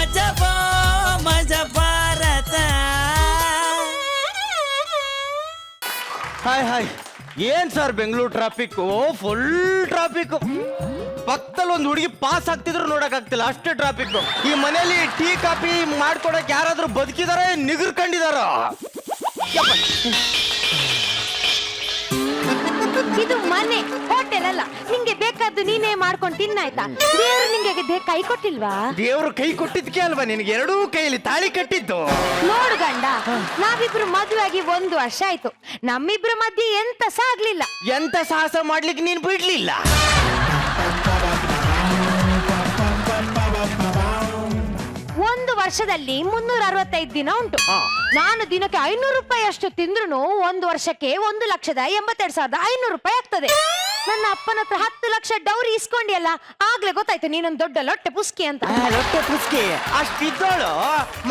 ಮಜ Bharat. Hi hi, ಏನ್ sir Bengaluru traffic, full traffic. ಪಕ್ಕದಲ್ಲಿ ಒಂದು ಹುಡುಗಿ ಪಾಸ್ ಆಗ್ತಿದ್ರು ನೋಡಕ್ ಆಗ್ತಿಲ್ಲ, ಅಷ್ಟೇ ಟ್ರಾಫಿಕ್. ಈ ಮನೇಲಿ ಟೀ ಕಾಫಿ ಮಾಡ್ಕೊಡಕ್ ಯಾರಾದ್ರೂ ಬದುಕಿದಾರ ನಿಗರ್ಕೊಂಡಿದಾರ? ಇದು ಮನೆ, ಹೋಟೆಲ್ ಅಲ್ಲ. ನಿಂಗೆ ಬೇಕಾದ್ದು ನೀನೇ ಮಾಡ್ಕೊಂಡು ತಿನ್ನಾಯ್ತಾ? ದೇವ್ರು ನಿಂಗೆ ಕೈ ಕೊಟ್ಟಿಲ್ವಾ? ದೇವ್ರು ಕೈ ಕೊಟ್ಟಿದ್ಕೆ ಅಲ್ವಾ ನಿನಗೆ ಎರಡೂ ಕೈಯಲ್ಲಿ ತಾಳಿ ಕಟ್ಟಿದ್ದು? ನೋಡು ಗಂಡ, ನಾವಿಬ್ರು ಮದುವೆ ಆಗಿ 1 ವರ್ಷ ಆಯ್ತು. ನಮ್ಮಿಬ್ರ ಮಧ್ಯೆ ಎಂತ ಸಹ ಆಗ್ಲಿಲ್ಲ. ಎಂತ ಸಾಹಸ ಮಾಡ್ಲಿಕ್ಕೆ ನೀನ್ ಬಿಡ್ಲಿಲ್ಲ. 1 ವರ್ಷದಲ್ಲಿ 365 ದಿನ ಉಂಟು. ನಾನು ದಿನಕ್ಕೆ 500 ರೂಪಾಯಿ ಅಷ್ಟು ತಿಂದ್ರು 1 ವರ್ಷಕ್ಕೆ 1,82,500 ರೂಪಾಯಿ ಆಗ್ತದೆ. ನನ್ನ ಅಪ್ಪನ ಹತ್ರ 10 ಲಕ್ಷ ಡೌರಿ ಇಸ್ಕೊಂಡಿಯಲ್ಲ, ಆಗ್ಲೇ ಗೊತ್ತಾಯ್ತು ನೀನೊಂದು ದೊಡ್ಡ ಲೊಟ್ಟೆ ಪುಸ್ಕಿ ಅಂತ. ಲೊಟ್ಟೆ ಪುಸ್ಕಿ ಅಷ್ಟಿದ್ದೋಳು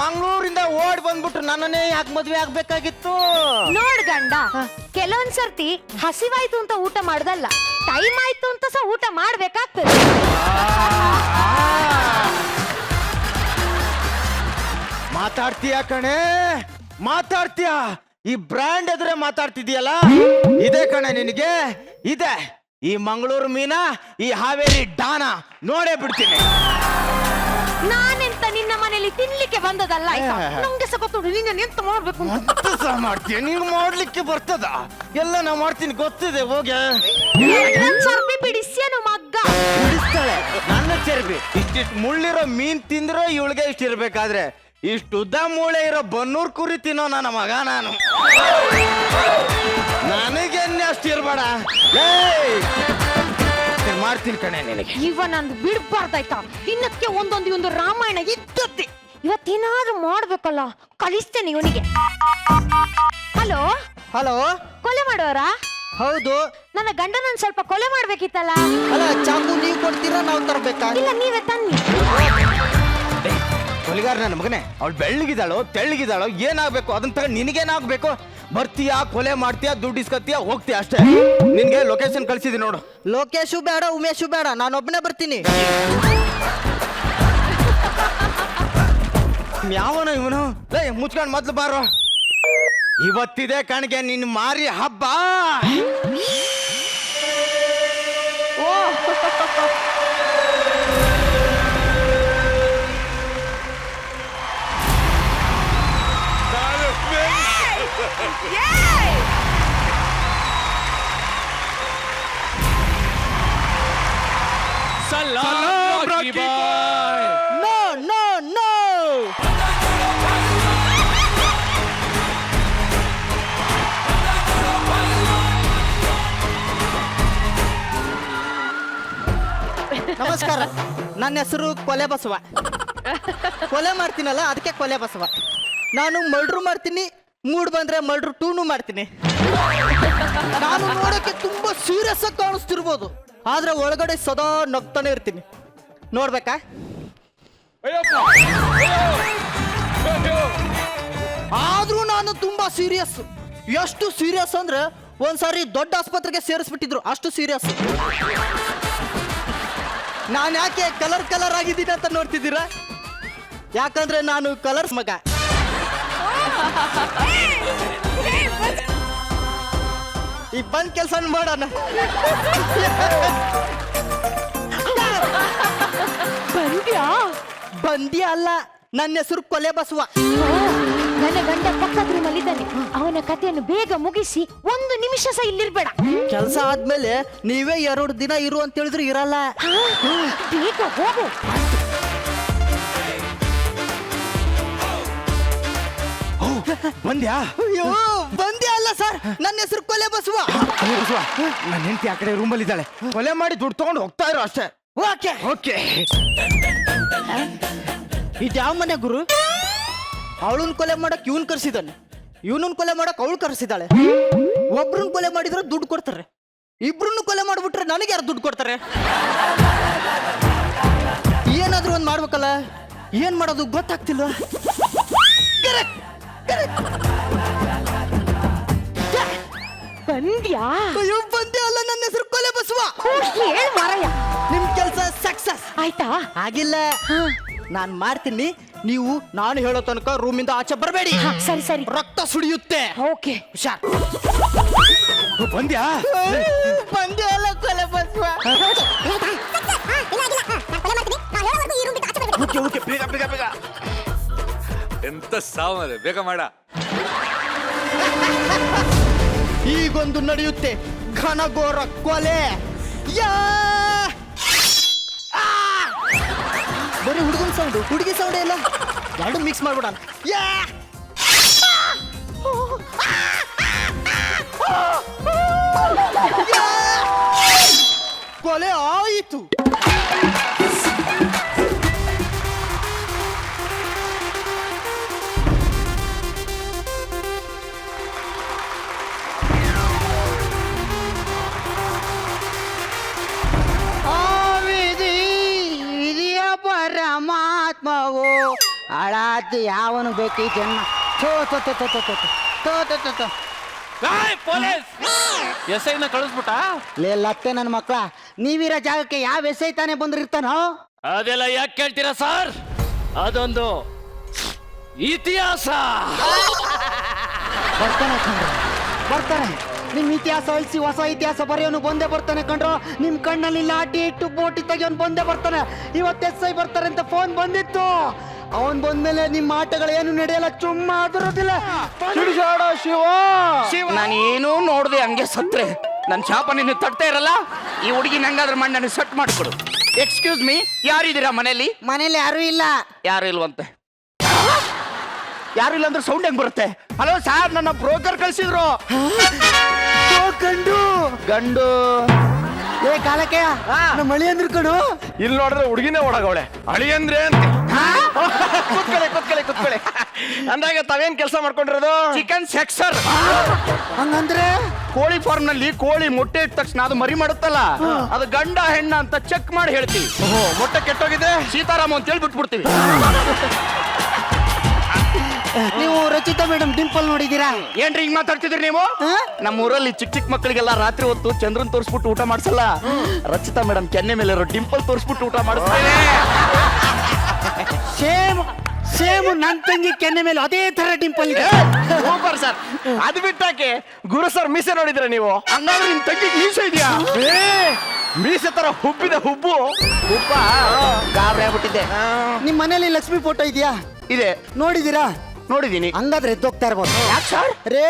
ಮಂಗಳೂರಿಂದ ಓಡ್ ಬಂದ್ಬಿಟ್ಟು ನನ್ನನ್ನೇ ಯಾಕೆ ಮದ್ವೆ ಆಗ್ಬೇಕಾಗಿತ್ತು? ನೋಡ್ ಗಂಡ, ಕೆಲವೊಂದ್ ಸರ್ತಿ ಹಸಿವಾಯ್ತು ಅಂತ ಊಟ ಮಾಡುದಲ್ಲ, ಟೈಮ್ ಆಯ್ತು ಅಂತ ಸಹ ಊಟ ಮಾಡ್ಬೇಕಾಗ್ತದೆ. ಮಾತಾಡ್ತೀಯ ಕಣೆ, ಮಾತಾಡ್ತೀಯ. ಈ ಬ್ರ್ಯಾಂಡ್ ಎದುರೇ ಮಾತಾಡ್ತಿದ್ಯಲ್ಲ, ಇದೆ ಕಣೆ ನಿನಗೆ, ಇದೆ. ಈ ಮಂಗಳೂರು ಮೀನಾ, ಈ ಹಾವೇರಿ ಡಾನ ನೋಡೇ ಬಿಡ್ತೀನಿ. ನಾನೆಂತ ನಿನ್ನ ಮನೇಲಿ ತಿನ್ಲಿಕ್ಕೆ ಬಂದದಲ್ಲ, ಆಯ್ತಾ? ನಂಗೆ ಸಹ ಗೊತ್ತುಂಟು ನೀನು ಎಂತ ಮಾಡ್ಬೇಕು ಅಂತ. ಸಹ ಮಾಡ್ತೀಯ ನೀವು? ಮಾಡ್ಲಿಕ್ಕೆ ಬರ್ತದ? ಎಲ್ಲ ನಾ ಮಾಡ್ತೀನಿ, ಗೊತ್ತಿದೆ. ಹೋಗೆ ಚರ್ಬಿ ಬಿಡಿಸ್ಯನು ಮಗ್ಗ. ಬಿಡಿಸ್ತಾಳೆ ನನ್ನ ಚರ್ಬಿ. ಇಷ್ಟಿಷ್ಟು ಮುಳ್ಳಿರೋ ಮೀನ್ ತಿಂದ್ರೆ ಇವಳಿಗೆ ಇಷ್ಟ ಇರ್ಬೇಕಾದ್ರೆ, ಇಷ್ಟು ಉದ್ದ ಮೂಳೆ ಇರೋ ಬನ್ನೂರ್ ಕುರಿ ತಿನ್ನೋ ನನ್ನ ಮಗ ನಾನು. ನನಗೆನ್ನೆ ಅಷ್ಟು ಇರ್ಬೇಡ. ಮಾಡ್ತೀನಿ ಕಣೆ ನಿನಗೆ. ಇವ ನಂದು ಬಿಡ್ಬಾರ್ದಾಯ್ತಾ? ದಿನಕ್ಕೆ ಒಂದೊಂದು ರಾಮಾಯಣ ಇದ್ದದ್ದೆ. ಇವತ್ತೇನಾದ್ರೂ ಮಾಡ್ಬೇಕಲ್ಲ, ಕಲಿಸ್ತೇನೆ ಇವನಿಗೆ. ಹಲೋ ಹಲೋ, ಕೊಲೆ ಮಾಡೋರಾ? ಹೌದು. ನನ್ನ ಗಂಡನ ಸ್ವಲ್ಪ ಕೊಲೆ ಮಾಡ್ಬೇಕಿತ್ತಲ್ಲ. ಅಲ್ಲ, ಚಾಕು ನೀವು ಕೊಡ್ತೀರಾ, ನಾವು ತರಬೇಕಾ? ಇಲ್ಲ, ನೀವೇ ತನ್ನಿ. ಕೊಲೆಗಾರ ನನ್ನ ಮಗನೇ, ಅವಳು ಬೆಳ್ಳಗಿದ್ದಾಳೋ ತೆಳ್ಳಗಿದ್ದಾಳೋ ಏನಾಗ್ಬೇಕು ಅದನ್ನ ತಗೊಂಡು ನಿನಗೇನಾಗ್ಬೇಕು? ಬರ್ತೀಯಾ, ಕೊಲೆ ಮಾಡ್ತೀಯಾ, ದುಡ್ಡು ಇಸ್ಕತ್ತೀಯಾ, ಹೋಗ್ತೀಯ ಅಷ್ಟೇ. ನಿನ್ಗೆ ಲೊಕೇಶನ್ ಕಳ್ಸಿದೀನಿ ನೋಡು. ಲೋಕೇಶು ಬೇಡ, ಉಮೇಶು ಬೇಡ, ನಾನೊಬ್ಬನೇ ಬರ್ತೀನಿ. ಯಾವನ ಇವನು? ಮುಚ್ಕೊಂಡು ಮೊದ್ಲು ಬಾರೋ. ಇವತ್ತಿದೆ ಕಣ್ಗೆ ನಿನ್ ಮಾರಿ ಹಬ್ಬ. ಸಲಾಮ್ Rocky boy. No no no. ನಮಸ್ಕಾರ, ನನ್ನ ಹೆಸರು ಕೊಲೆ ಬಸವ. ಕೊಲೆ ಮಾಡ್ತೀನಲ್ಲ, ಅದಕ್ಕೆ ಕೊಲೆ ಬಸವ. ನಾನು ಮರ್ಡ್ರು ಮಾಡ್ತೀನಿ, ಮೂಡ್ ಬಂದ್ರೆ ಮರ್ಡ್ರು 2 ಮಾಡ್ತೀನಿ. ನಾನು ನೋಡಕ್ಕೆ ತುಂಬಾ ಸೀರಿಯಸ್ ಆಗಿ ಕಾಣಿಸ್ತಿರ್ಬೋದು, ಆದ್ರೆ ಒಳಗಡೆ ಸದಾ ನಗ್ತಾನೆ ಇರ್ತೀನಿ. ನೋಡ್ಬೇಕಾ? ಆದ್ರೂ ನಾನು ತುಂಬಾ ಸೀರಿಯಸ್. ಎಷ್ಟು ಸೀರಿಯಸ್ ಅಂದ್ರೆ ಒಂದ್ಸಾರಿ ದೊಡ್ಡ ಆಸ್ಪತ್ರೆಗೆ ಸೇರಿಸ್ಬಿಟ್ಟಿದ್ರು, ಅಷ್ಟು ಸೀರಿಯಸ್. ನಾನು ಯಾಕೆ ಕಲರ್ ಆಗಿದ್ದೀನಿ ಅಂತ ನೋಡ್ತಿದ್ದೀರಾ? ಯಾಕಂದ್ರೆ ನಾನು ಕಲರ್ಸ್ ಮಗ. ಈ ಬಂದ್ ಕೆಲಸ ಮಾಡೋಣ. ಬಂದ್ಯಾ ಅಲ್ಲ, ನನ್ನ ಹೆಸರು ಕೊಲೆ ಬಸವ. ನನ್ನ ಗಂಡ ಪಕ್ಕದ ರೂಮಲ್ಲಿ ಇದ್ದಾನೆ. ಅವನ ಕಥೆಯನ್ನು ಬೇಗ ಮುಗಿಸಿ 1 ನಿಮಿಷ ಸಹ ಇಲ್ಲಿರ್ಬೇಡ. ಕೆಲಸ ಆದ್ಮೇಲೆ ನೀವೇ 2 ದಿನ ಇರು ಅಂತ ಹೇಳಿದ್ರು ಇರಲ್ಲ. ಬೇಗ ಹೋಗು. ಬಂದ್ಯಾ? ಅಯ್ಯೋ, ಬಂದ್ಯಾ ಅಲ್ಲ ಸರ್, ನನ್ನ ಹೆಸರು ಕೊಲೆ ಬಸವ. ನನ್ನ ಹೆಂಡತಿ ಆ ಕಡೆ ರೂಮಲ್ಲಿ ಇದ್ದಾಳೆ. ಕೊಲೆ ಮಾಡಿ ದುಡ್ಡು ತಗೊಂಡು ಹೋಗ್ತಾ ಇರೋ ಅಷ್ಟೇ. Okay okay. ಇದು ಯಾವ ಮನೆ ಗುರು? ಅವಳನ್ ಕೊಲೆ ಮಾಡಕ್ ಇವನ್ ಕರ್ಸಿದ್ದಾನೆ, ಇವನನ್ ಕೊಲೆ ಮಾಡಕ್ ಅವಳು ಕರ್ಸಿದ್ದಾಳೆ. ಒಬ್ರನ್ ಕೊಲೆ ಮಾಡಿದ್ರೆ ದುಡ್ಡು ಕೊಡ್ತಾರೆ, ಇಬ್ರನ್ನು ಕೊಲೆ ಮಾಡ್ಬಿಟ್ರೆ ನನಗೆ ಯಾರು ದುಡ್ಡು ಕೊಡ್ತಾರೆ? ಏನಾದ್ರೂ ಒಂದ್ ಮಾಡ್ಬೇಕಲ್ಲ, ಏನ್ ಮಾಡೋದು ಗೊತ್ತಾಗ್ತಿಲ್ಲ. ಬಂದ್ಯಾ? ಅಯ್ಯೋ, ಬಂದೆ ಅಲ್ಲ, ನನ್ನ ಹೆಸರು ಕೊಲೆ ಬಸವ. ಹೇಳು ಮಾರಾಯ. ನಿಮ್ ಕೆಲಸ ಸಕ್ಸಸ್ ಆಯ್ತಾ? ಆಗಿಲ್ಲ. ನಾನು ಮಾಡ್ತೀನಿ, ನೀವು ನಾನು ಹೇಳೋ ತನಕ ರೂಮಿಂದ ಆಚೆ ಬರಬೇಡಿ. ಸರಿ ಸರಿ ರಕ್ತ ಸುಳಿಯುತ್ತೆ. ಓಕೆ ಹುಷಾರ್. ಬಂದ್ಯಾ ಬಂದೆ ಅಲ್ಲ ಕೊಲೆ ಬಸವ. ಓಕೆ ಓಕೆ ಬೇಗ ಬೇಗ ಬೇಗ. ಎಂತ ಸಾವರೆ, ಬೇಗ ಮಾಡ. ಈಗೊಂದು ನಡೆಯುತ್ತೆ ಘನಘೋರ ಕೊಲೆ. ಯಾ ಆ! ಬರೀ ಹುಡುಗನ ಸೌಂಡ್, ಹುಡುಗಿ ಸೌಂಡ್ ಇಲ್ಲ, ಎರಡು ಮಿಕ್ಸ್ ಮಾಡ್ಬಿಡೋಣ. ಯಾ ಯಾ! ಕೊಲೆ ಆಯಿತು. ವಿಧಿಯ ಪರಮಾತ್ಮವು ಅಳಾತಿ ಯಾವನು ಬೇಕು ಈ ಜನ್ಮ. ಥೋ ಥೋ ಥೋ ಥೋ ಥೋ ಥೋ ಥೋ ಥೋ ಥೋ ಥೋ. ಪೊಲೀಸ್ ಎಸ್ಐನ ಕಳಿಸ್ಬಿಟ್ಟ. ಲೇ ಲತ್ತೆ ನನ್ನ ಮಕ್ಕಳ, ನೀವಿರೋ ಜಾಗಕ್ಕೆ ಯಾವ ಎಸೈ ತಾನೇ ಬಂದಿರ್ತಾನೋ? ಅದೆಲ್ಲ ಯಾಕೆ ಕೇಳ್ತೀರಾ ಸರ್? ಅದೊಂದು ಇತಿಹಾಸ. ಬರ್ತಾನೆ ಕಣ್ರು, ಬರ್ತಾನೆ. ನಿಮ್ ಇತಿಹಾಸ ಅಳಿಸಿ ಹೊಸ ಇತಿಹಾಸ ಬರೆಯೋನು ಬಂದೇ ಬರ್ತಾನೆ ಕಣ್ರು. ನಿಮ್ ಕಣ್ಣಲ್ಲಿ ಲಾಟಿ ಇಟ್ಟು ಬೋಟಿ ತೆಗಿಯೋನು ಬಂದೇ ಬರ್ತಾನೆ. ಇವತ್ತು ಎಸ್ಐ ಬರ್ತಾರೆ ಅಂತ ಫೋನ್ ಬಂದಿತ್ತು. ಅವನ್ ಬಂದ್ಮೇಲೆ ನಿಮ್ಮ ಆಟಗಳು ಏನು ನಡೆಯಲ್ಲ, ಚುಮ್ಮ ಅದರದಿಲ್ಲ. ಶಿವ ಶಿವ. ನಾನು ಏನೂ ನೋಡ್ದೆ ಹಂಗೆ ಸತ್ರೆ ನನ್ನ ಶಾಪ ನಿನ್ನ ತಡ್ತಾ ಇರಲ್ಲ. ಈ ಹುಡುಗಿ ನಂಗಾದ್ರ ಮಾಡಿ ನನಗೆ ಸೆಟ್ ಮಾಡಿಕೊಡು. ಎಕ್ಸ್ಕ್ಯೂಸ್ ಮೀ, ಯಾರಿದ್ದೀರಾ ಮನೇಲಿ? ಮನೇಲಿ ಯಾರು ಇಲ್ಲ. ಯಾರು ಇಲ್ವಂತೆ? ಯಾರು ಇಲ್ಲ ಅಂದ್ರೆ ಸೌಂಡ್ ಹೆಂಗ್ ಬರುತ್ತೆ? ಹಲೋ ಸಾರ್, ನನ್ನ ಬ್ರೋಕರ್ ಕಳ್ಸಿದ್ರು. ಗಂಡು ಗಂಡು ಏ ಕಾಲಕ್ಕೆ ನಮ್ಮ ಮಳಿ ಅಂದ್ರು ಕಣು. ಇಲ್ಲಿ ನೋಡಿದ್ರೆ ಹುಡುಗಿನೇ ಒಳಗವಳೆ. ಅಳಿ ಅಂದ್ರೆ ಅಂತ. ಕುತ್ಕೊಳ್ಳಿ ಕುತ್ಕೊಳ್ಳಿ ಕುತ್ಕೊಳ್ಳಿ. ಅಂದಾಗ ತಾವೇನ್ ಕೆಲಸ ಮಾಡ್ಕೊಂಡಿರೋದು? ಚಿಕನ್ ಸೆಕ್ಸರ್. ಹಂಗಂದ್ರೆ ಕೋಳಿ ಫಾರ್ಮ್ ನಲ್ಲಿ ಕೋಳಿ ಮೊಟ್ಟೆ ಇಟ್ಟ ತಕ್ಷಣ ಅದು ಮರಿ ಮಾಡುತ್ತಲ್ಲ, ಅದು ಗಂಡ ಹೆಣ್ಣ ಅಂತ ಚೆಕ್ ಮಾಡಿ ಹೇಳ್ತೀವಿ. ಮೊಟ್ಟೆ ಕೆಟ್ಟೋಗಿದೆ ಸೀತಾರಾಮ ಅಂತ ಹೇಳಿ ಬಿಟ್ಬಿಡ್ತೀವಿ. ನೀವು ರಚಿತಾ ಮೇಡಮ್ ಡಿಂಪಲ್ ನೋಡಿದೀರಾ? ಏನ್ರಿ ಹಿಂಗ್ ಮಾತಾಡ್ತಿದ್ರಿ ನೀವು? ನಮ್ಮ ಊರಲ್ಲಿ ಚಿಕ್ಕ ಚಿಕ್ಕ ಮಕ್ಕಳಿಗೆಲ್ಲ ರಾತ್ರಿ ಹೊತ್ತು ಚಂದ್ರನ್ ತೋರಿಸ್ಬಿಟ್ಟು ಊಟ ಮಾಡ್ಸಲ್ಲ. ರಚಿತಾ ಮೇಡಮ್ ಕೆನ್ನೆ ಮೇಲೆ ಇರೋ ಡಿಂಪಲ್ ತೋರಿಸ್ಬಿಟ್ಟು ಊಟ ಮಾಡಿಸ್ತಾರೆ. ಸೇಮ್ ಸೇಮ್ ನನ್ ತಂಗಿ ಕೆನ್ನೆ ಮೇಲೆ ಅದೇ ತರ ಡಿಂಪಲ್ ಇದೆ. Super sir. ಅದು ಬಿಟ್ಟಾಕೆ ಗುರು ಸರ್ ಮೀಸೆ ನೋಡಿದ್ರೆ ನೀವು? ಹಂಗಾದ್ರೆ ನಿಮ್ ತಂಗಿಗೆ ಮೀಸೆ ಇದೆಯಾ? ಮೀಸೆ ತರ ಹುಬ್ಬಿದೆ ಹುಬ್ಬು. ಉಪ್ಪ ಗಾಬರಿ ಆಗ್ಬಿಟ್ಟಿದ್ದೆ. ನಿಮ್ ಮನೇಲಿ ಲಕ್ಷ್ಮಿ ಫೋಟೋ ಇದೆಯಾ? ಇದೆ, ನೋಡಿದೀರಾ? ನೋಡಿದೀನಿ. ಹಂಗಾದ್ರೆ ಎದ್ದೋಗ್ತಾ ಇರ್ಬೋದು. ಯಾಕೆ ಸರ್? ರೇ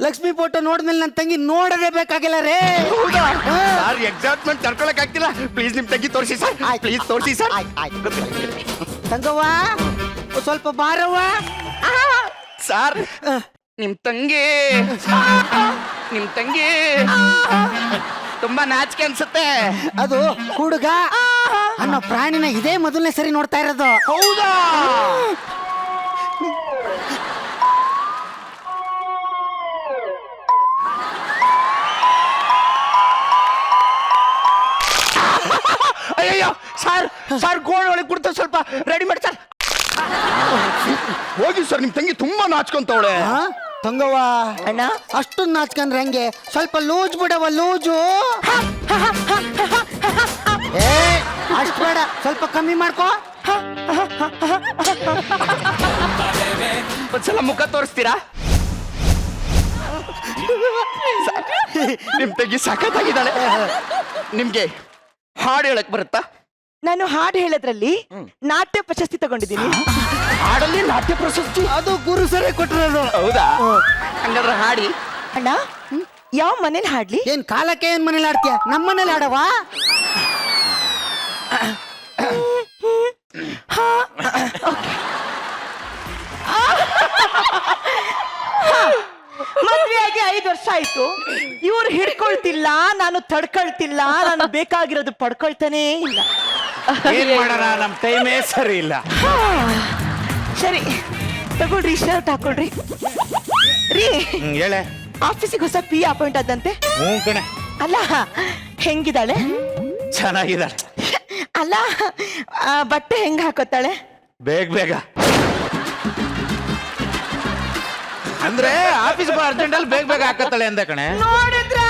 ಲಕ್ಷ್ಮಿ ಫೋಟೋ ನೋಡಿದ್ಮೇಲೆ ನನ್ನ ತಂಗಿ ನೋಡದೇ ಬೇಕಾಗಿಲ್ಲ ರೇ. ಸರ್ ಎಕ್ಸಾಕ್ಟ್ಮೆಂಟ್ ತಡ್ಕೊಳಕ್ ಆಗ್ತಿಲ್ಲ. ಪ್ಲೀಸ್ ನಿಮ್ ತಂಗಿ ತೋರಿಸಿ ಸರ್, ಪ್ಲೀಸ್ ತೋರಿಸಿ ಸರ್. ತಂಗವ್ವ ಸ್ವಲ್ಪ ಬಾರವ್ವ. ಸರ್ ನಿಮ್ ತಂಗಿ ತುಂಬಾ ನಾಚಿಕೆ ಅನ್ಸುತ್ತೆ. ಅದು ಹುಡುಗ ಅನ್ನೋ ಪ್ರಾಣಿನ ಇದೇ ಮೊದಲನೇ ಸರಿ ನೋಡ್ತಾ ಇರೋದು. ಹೌದಾ? ಅಯ್ಯಯ್ಯೋ ಸರ್, ಸರ್ ಗೋಳ್ ಒಳಗೆ ಕುಡ್ತ ಸ್ವಲ್ಪ ರೆಡಿ ಮಾಡಿ ಸರ್. ಹೋಗಿ ಸರ್, ನಿಮ್ ತಂಗಿ ತುಂಬಾ ನಾಚ್ಕೊಂತವಳೆ. ಆ? ತಂಗವ್ವ ಅಣ್ಣ, ಅಷ್ಟೊಂದು ನಾಚ್ಕೊಂಡ್ರೆ ಹೆಂಗೆ? ಸ್ವಲ್ಪ ಲೂಜ್ ಬಿಡವ ಲೂಜು. ಏ ಅಷ್ಟು ಬೇಡ, ಸ್ವಲ್ಪ ಕಮ್ಮಿ ಮಾಡ್ಕೋ. ಒಂದ್ಸಲ ಮುಖ ತೋರಿಸ್ತೀರಾ? ನಿಮ್ ತಂಗಿ ಸಖತ್ತಾಗಿದ್ದಾಳೆ. ನಿಮ್ಗೆ ಹಾಡು ಹೇಳಕ್ ಬರುತ್ತಾ? ನಾನು ಹಾಡು ಹೇಳೋದ್ರಲ್ಲಿ ನಾಟ್ಯ ಪ್ರಶಸ್ತಿ ತಗೊಂಡಿದ್ದೀನಿ. ಹಾಡಲ್ಲಿ ನಾಟ್ಯ ಪ್ರಶಸ್ತಿ? ಅದು ಗುರು ಸರಿ ಕೊಟ್ಟಿರೋದು. ಹೌದಾ? ಹಂಗಾದ್ರೆ ಹಾಡಿ. ಅಣ್ಣ, ಯಾವ ಮನೇಲಿ ಹಾಡ್ಲಿ? ಏನ್ ಕಾಲಕ್ಕೆ ಏನ್ ಮನೇಲಿ ಆಡ್ತೀಯ? ನಮ್ಮ ಮನೇಲಿ ಆಡವಾ? ಮದ್ವೆಯಾಗಿ 5 ವರ್ಷ ಆಯ್ತು. ಇವ್ರು ಹಿಡ್ಕೊಳ್ತಿಲ್ಲ, ನಾನು ತಡ್ಕೊಳ್ತಿಲ್ಲ, ನಾನು ಬೇಕಾಗಿರೋದು ಪಡ್ಕೊಳ್ತಾನೇ ಇಲ್ಲ. ಏನ್ ಮಾಡೋಣ, ನಮ್ ಟೈಮೇ ಸರಿ ಇಲ್ಲ. ಸರಿ ತಗೊಳ್ರಿ, ಶರ್ಟ್ ಹಾಕೊಳ್ರಿ. ರೀ, ಹೇಳೆ. ಆಫೀಸಿಗೆ ಹೊಸ ಪಿ ಅಪಾಯಿಂಟ್ ಆದಂತೆ. ಹ್ಞೂ ಕಣೆ, ಅಲ್ಲ, ಹೆಂಗಿದ್ದಾಳೆ? ಚೆನ್ನಾಗಿದ್ದಾಳೆ. ಅಲ್ಲ, ಬಟ್ಟೆ ಹೆಂಗ್ ಹಾಕೋತಾಳೆ? ಬೇಗ ಬೇಗ ಅಂದ್ರೆ ಆಫೀಸ್ ಅರ್ಜೆಂಟ್ ಅಲ್ಲಿ ಬೇಗ ಬೇಗ ಹಾಕತ್ತಾಳೆ ಅಂದೆ ಕಣೆ. ನೋಡಿದ್ರ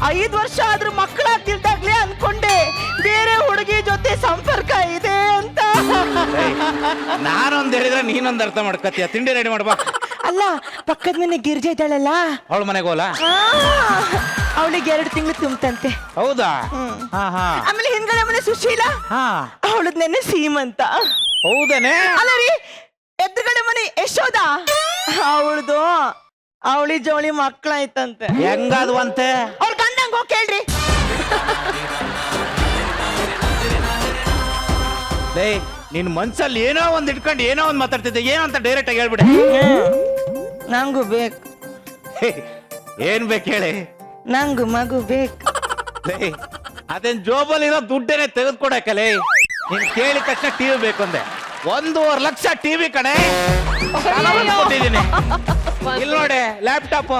5 ವರ್ಷ ಆದ್ರೂ ಮಕ್ಕಳಾಗ್ತಿಲ್ದಾಗ್ಲೇ ಅನ್ಕೊಂಡೆ ಬೇರೆ ಹುಡುಗ ಹುಡುಗಿ ಜೊತೆ ಸಂಪರ್ಕ ಇದೆ ಅಂತ. ನಾನೊಂದ್ ಹೇಳಿದ್ರೆ ನೀನೊಂದ್ ಅರ್ಥ ಮಾಡ್ಕತ್ತೀಯ. ತಿಂಡಿ ರೆಡಿ ಮಾಡ್ಬಾ. ಅಲ್ಲ, ಪಕ್ಕದ ಮನೆ ಗಿರ್ಜೆ ಇದ್ದಾಳಲ್ಲ, ಅವಳ ಮನೆಗೆ ಹೋಲ. ಅವಳಿಗೆ 2 ತಿಂಗಳು ತುಂಬತಂತೆ. ಹೌದಾ? ಹಾ ಹಾ. ಆಮೇಲೆ ಹಿಂದ್ಗಡೆ ಮನೆ ಸುಶೀಲ, ಹಾ. ಅವಳದ್ ನೆನ್ನೆ ಸೀಮಂತ. ಹೌದನೇ? ಅಲ್ಲ ರೀ, ಎದುರುಗಡೆ ಮನೆ ಯಶೋದ, ಅವಳಿ ಜೋಳಿ ಮಕ್ಕಳಾಯ್ತಂತೆ. ಹೆಂಗಾದ್ವಂತೆ? ಅವ್ರ ಗಂಡಂಗ್ ಹೋಗಿ ಕೇಳ್ರಿ. ಲೇ, ನಿನ್ ಮನ್ಸಲ್ಲಿ ಏನೋ ಒಂದ್ ಇಟ್ಕೊಂಡು ಏನೋ ಒಂದ್ ಮಾತಾಡ್ತಿದ್ದೆ. ಏನೋ ಅಂತ ಡೈರೆಕ್ಟ್ ಆಗಿ ಹೇಳ್ಬಿಡೆ. ನಂಗೂ ಬೇಕು. ಏನ್ ಬೇಕು ಹೇಳಿ? ನಂಗೂ ಮಗು ಬೇಕು. ಲೇ, ಅದೇನ್ ಜೋಬಲ್ಲಿರೋ ದುಡ್ಡೇನೆ ತೆಗೆದುಕೊಡಕಲೇ. ನೀನ್ ಕೇಳಿದ ತಕ್ಷಣ ಟಿವಿ ಬೇಕು ಅಂದೆ. 1.5 ಲಕ್ಷ ಟಿವಿ ಕಣೆ ಕೊಟ್ಟಿದ್ದೀನಿ. ಇಲ್ಲಿ ನೋಡಿ, ಲ್ಯಾಪ್ಟಾಪ್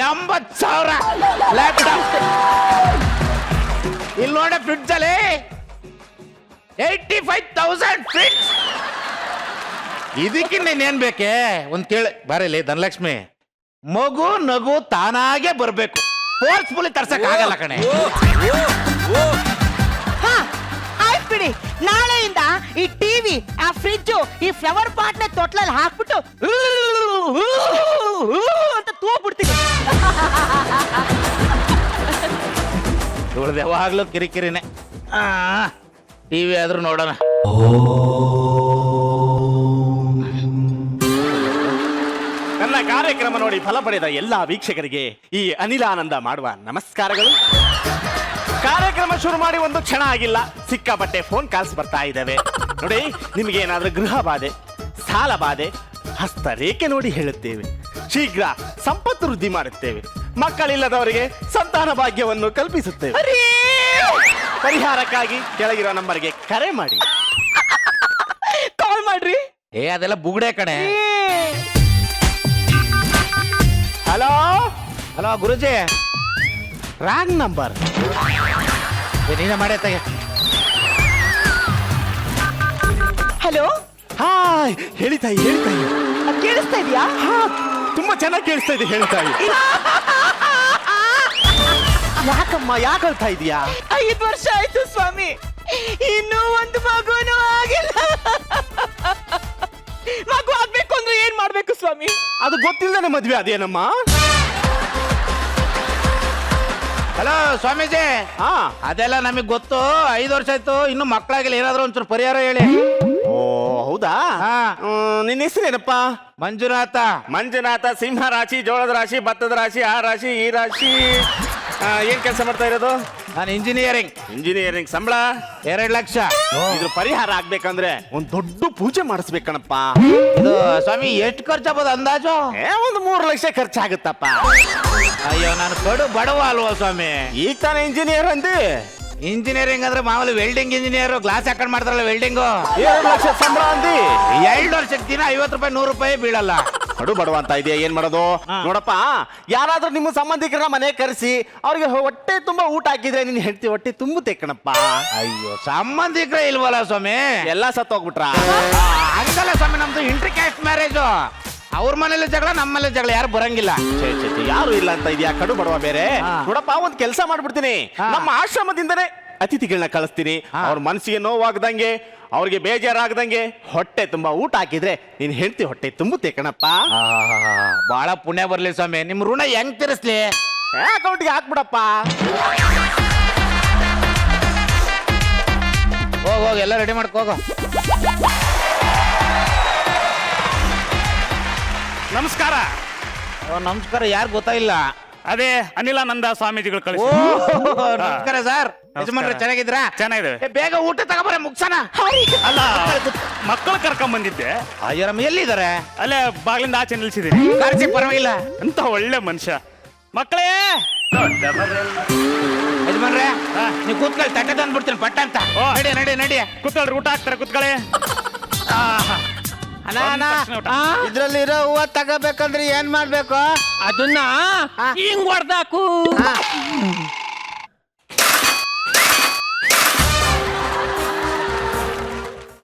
80,000 ಲ್ಯಾಪ್ಟಾಪ್. ಇಲ್ಲಿ ನೋಡಿ, ಫ್ರಿಡ್ಜ್ ಅಲ್ಲಿ 85,000 ಫ್ರಿಡ್ಜ್. ಇದಕ್ಕಿನ್ನ ಏನ್ ಬೇಕೆ? ಒಂದ್ ಕೇಳಿ ಬರಲಿ ಧನಲಕ್ಷ್ಮಿ. ಮಗು ನಗು ತಾನಾಗೆ ಬರ್ಬೇಕು, ಫೋರ್ಸ್ಫುಲಿ ತರ್ಸಕ್ ಆಗಲ್ಲ ಕಣೆ. ಆಯ್ತು ಬಿಡಿ, ನಾಳೆಯಿಂದ ಈ ಟಿವಿ, ಆ ಫ್ರಿಡ್ಜ್, ಈ ಫ್ಲವರ್ ಪಾಟ್ ನ ತೊಟ್ಲಲ್ಲಿ ಹಾಕ್ಬಿಟ್ಟು ಅಂತ ತೂಗ್ಬಿಡ್ತೀನಿ. ಇವಳ್ದು ಯಾವಾಗ್ಲೂ ಕಿರಿಕಿರಿನೇ. ಟಿವಿ ಆದ್ರೂ ನೋಡೋಣ. ನನ್ನ ಕಾರ್ಯಕ್ರಮ ನೋಡಿ ಫಲ ಪಡೆದ ಎಲ್ಲಾ ವೀಕ್ಷಕರಿಗೆ ಈ ಅನಿಲಾನಂದ ಮಾಡುವ ನಮಸ್ಕಾರಗಳು. ಕಾರ್ಯಕ್ರಮ ಶುರು ಮಾಡಿ 1 ಕ್ಷಣ ಆಗಿಲ್ಲ, ಸಿಕ್ಕಾಪಟ್ಟೆ ಫೋನ್ ಕಾಲ್ಸ್ ಬರ್ತಾ ಇದ್ದಾವೆ. ನೋಡಿ, ನಿಮಗೆ ಏನಾದ್ರೂ ಗೃಹ ಬಾಧೆ, ಸಾಲ ಬಾಧೆ, ಹಸ್ತರೇಖೆ ನೋಡಿ ಹೇಳುತ್ತೇವೆ. ಶೀಘ್ರ ಸಂಪತ್ತು ವೃದ್ಧಿ ಮಾಡುತ್ತೇವೆ. ಮಕ್ಕಳಿಲ್ಲದವರಿಗೆ ಸಂತಾನ ಭಾಗ್ಯವನ್ನು ಕಲ್ಪಿಸುತ್ತೇವೆ. ಪರಿಹಾರಕ್ಕಾಗಿ ಕೆಳಗಿರೋ ನಂಬರ್ಗೆ ಕರೆ ಮಾಡಿ, ಕಾಲ್ ಮಾಡ್ರಿ. ಅದೆಲ್ಲ ಬುಗುಡೆ ಕಣೆ. ಹಲೋ ಹಲೋ ಗುರುಜಿ, ರಾಂಗ್ ನಂಬರ್. ನೀನೇ ಮಾಡೇ ತೆಗೆ. ಹಲೋ, ಹಾಯ್, ಹೇಳಿ ತಾಯಿ, ಹೇಳಿ ತಾಯಿ. ಕೇಳಿಸ್ತಾ ಇದೆಯಾ? ಹಾ, ತುಂಬಾ ಚೆನ್ನಾಗಿ ಕೇಳಿಸ್ತಾ ಇದೆ, ಹೇಳಿ ತಾಯಿ. ಯಾಕಮ್ಮ, ಯಾಕೆ ಅಳ್ತಾ ಇದೀಯಾ? 5 ವರ್ಷ ಆಯ್ತು ಸ್ವಾಮಿ, ಇನ್ನೂ ಒಂದು ಮಗುನೂ ಆಗಿಲ್ಲ. ಮಗು ಆಗ್ಬೇಕು ಅಂದ್ರೆ ಏನ್ ಮಾಡ್ಬೇಕು ಸ್ವಾಮಿ? ಅದು ಗೊತ್ತಿಲ್ಲದೆ ಮದ್ವೆ ಅದೇನಮ್ಮ? ಹಲೋ ಸ್ವಾಮೀಜಿ. ಹಾ, ಅದೆಲ್ಲ ನಮಗ್ ಗೊತ್ತು. 5 ವರ್ಷ ಆಯ್ತು, ಇನ್ನು ಮಕ್ಕಳಾಗಿಲ್ಲ. ಏನಾದ್ರೂ ಒಂಚೂರು ಪರಿಹಾರ ಹೇಳಿ. ಓ ಹೌದಾ? ಹಾ. ನಿನ್ನ ಹೆಸರೇನಪ್ಪ? ಮಂಜುನಾಥ. ಮಂಜುನಾಥ. ಸಿಂಹ ರಾಶಿ, ಜೋಳದ ರಾಶಿ, ಭತ್ತದ ರಾಶಿ, ಆ ರಾಶಿ, ಈ ರಾಶಿ. ಏನ್ ಕೆಲಸ ಮಾಡ್ತಾ ಇರೋದು? ನಾನು ಇಂಜಿನಿಯರಿಂಗ್. ಇಂಜಿನಿಯರಿಂಗ್. ಸಂಬಳ 2 ಲಕ್ಷ. ಇದ್ರ ಪರಿಹಾರ ಆಗ್ಬೇಕಂದ್ರೆ ಒಂದ್ ದೊಡ್ಡ ಪೂಜೆ ಮಾಡಿಸ್ಬೇಕಣಪ್ಪ. ಇದು ಸ್ವಾಮಿ ಎಷ್ಟು ಖರ್ಚಾಗ್ಬೋದು ಅಂದಾಜು? ಒಂದು 3 ಲಕ್ಷ ಖರ್ಚಾಗುತ್ತಪ್ಪ. ಅಯ್ಯೋ, ನಾನು ಕಡು ಬಡವ ಅಲ್ವಾ ಸ್ವಾಮಿ? ಈಗ ತಾನೇ ಇಂಜಿನಿಯರ್ ಅಂದಿ. ಇಂಜಿನಿಯರಿಂಗ್ ಅಂದ್ರೆ ಮಾಮೂಲಿ ವೆಲ್ಡಿಂಗ್ ಇಂಜಿನಿಯರ್, ಗ್ಲಾಸ್ ಹಾಕೊಂಡ್ ಮಾಡ್ತಾರಲ್ಲ ವೆಲ್ಡಿಂಗು. 2 ಲಕ್ಷ ಸಂಬಳ ಅಂದಿ. 2 ವರ್ಷಕ್ಕೆ ದಿನ 50 ರೂಪಾಯಿ 100 ರೂಪಾಯಿ ಬೀಳಲ್ಲ. ಕಡು ಬಡವ ಅಂತ ಇದೆಯಾ? ಏನ್ ಮಾಡೋದು? ನೋಡಪ್ಪ, ಯಾರಾದ್ರೂ ನಿಮ್ಮ ಸಂಬಂಧಿಕರ ಮನೆ ಕರೆಸಿ ಅವ್ರಿಗೆ ಹೊಟ್ಟೆ ತುಂಬಾ ಊಟ ಹಾಕಿದ್ರೆ ನಿನ್ ಹೆಂಡತಿ ಹೊಟ್ಟೆ ತುಂಬುತ್ತೆ ಕಣಪ್ಪ. ಅಯ್ಯೋ, ಸಂಬಂಧಿಕರೇ ಇಲ್ವಲ್ಲ ಸ್ವಾಮಿ? ಎಲ್ಲ ಸತ್ತೋಗ್ಬಿಟ್ರ? ಹಂಗಲ್ಲ ಸ್ವಾಮಿ, ನಮ್ದು ಇಂಟರ್ ಕ್ಯಾಸ್ಟ್ ಮ್ಯಾರೇಜು. ಅವ್ರ ಮನೇಲಿ ಜಗಳ, ನಮ್ಮ ಮನೇಲಿ ಜಗಳ, ಯಾರು ಬರಂಗಿಲ್ಲ. ಯಾರು ಇಲ್ಲ ಅಂತ ಇದೆಯಾ? ಕಡು ಬಡವ ಬೇರೆ. ನೋಡಪ್ಪ, ಒಂದ್ ಕೆಲಸ ಮಾಡ್ಬಿಡ್ತೀನಿ. ನಮ್ಮ ಆಶ್ರಮದಿಂದನೇ ಅತಿಥಿಗಳನ್ನ ಕಳಿಸ್ತೀನಿ. ಅವ್ರ ಮನಸ್ಸಿಗೆ ನೋವಾಗ್ದಂಗೆ, ಅವ್ರಿಗೆ ಬೇಜಾರಾಗ್ದಂಗೆ ಹೊಟ್ಟೆ ತುಂಬಾ ಊಟ ಹಾಕಿದ್ರೆ ನಿನ್ ಹೆಂಡತಿ ಹೊಟ್ಟೆ ತುಂಬುತ್ತೆ ಕಣಪ್ಪ. ಬಹಳ ಪುಣ್ಯ ಬರ್ಲಿ ಸ್ವಾಮಿ. ನಿಮ್ ಋಣ ಹೆಂಗ್ ತೀರಿಸ್ಲಿ? ಅಕೌಂಟ್ಗೆ ಹಾಕ್ಬಿಡಪ್ಪ. ಹೋಗ್ ಎಲ್ಲ ರೆಡಿ ಮಾಡ್ಕೋ ಹೋಗೋ. ನಮಸ್ಕಾರ. ನಮಸ್ಕಾರ. ಯಾರು ಗೊತ್ತಾಗಿಲ್ಲ? ಅದೇ ಅನಿಲಾನಂದ ಸ್ವಾಮೀಜಿಗಳು ಓ, ಕಳಿಸಿ. ನಮಸ್ಕಾರ ಸರ್. ಯಜಮಾನ್ರೆ ಚೆನ್ನಾಗಿದ್ರಾ? ಚೆನ್ನಾಗಿದ್ದೇವೆ. ಏ, ಬೇಗ ಊಟ ತಗೋಬರ, ಮುಗ್ಸನ. ಅಲ್ಲ, ಮಕ್ಕಳು ಕರ್ಕೊಂಡ್ ಬಂದಿದ್ದೆ. ಅಯ್ಯೋ, ನಮ್ಮ ಎಲ್ಲಿದ್ದಾರೆ? ಅಲ್ಲೇ ಬಾಗಿಲಿಂದ ಆಚೆ ನಿಲ್ಸಿದ್ದೀನಿ. ಕಾರ್ಸಿ ಪರವಾಗಿಲ್ಲ. ಅಂತ ಒಳ್ಳೆ ಮನುಷ್ಯ. ಮಕ್ಕಳೇ, ಯಜಮಾನ್ರೆ, ನೀವು ಕೂತ್ಕೊಳ್ಳಿ, ತಟ್ಟೆ ತಂದ್ಬಿಡ್ತೀನಿ ಪಟ್ಟ ಅಂತ. ಓ. ನಡಿ ನಡಿ ನಡಿ. ಕೂತ್ಕೊಳ್ರಿ, ಊಟ ಹಾಕ್ತಾರೆ, ಕೂತ್ಕೊಳ್ಳಿ. ಇದ್ರಲ್ಲಿರೋ ಹೂವ ತಗೋಬೇಕಂದ್ರೆ ಏನ್ ಮಾಡ್ಬೇಕು? ಅದನ್ನ ಹಿಂಗ್ ಹೊಡ್ದಾಕು.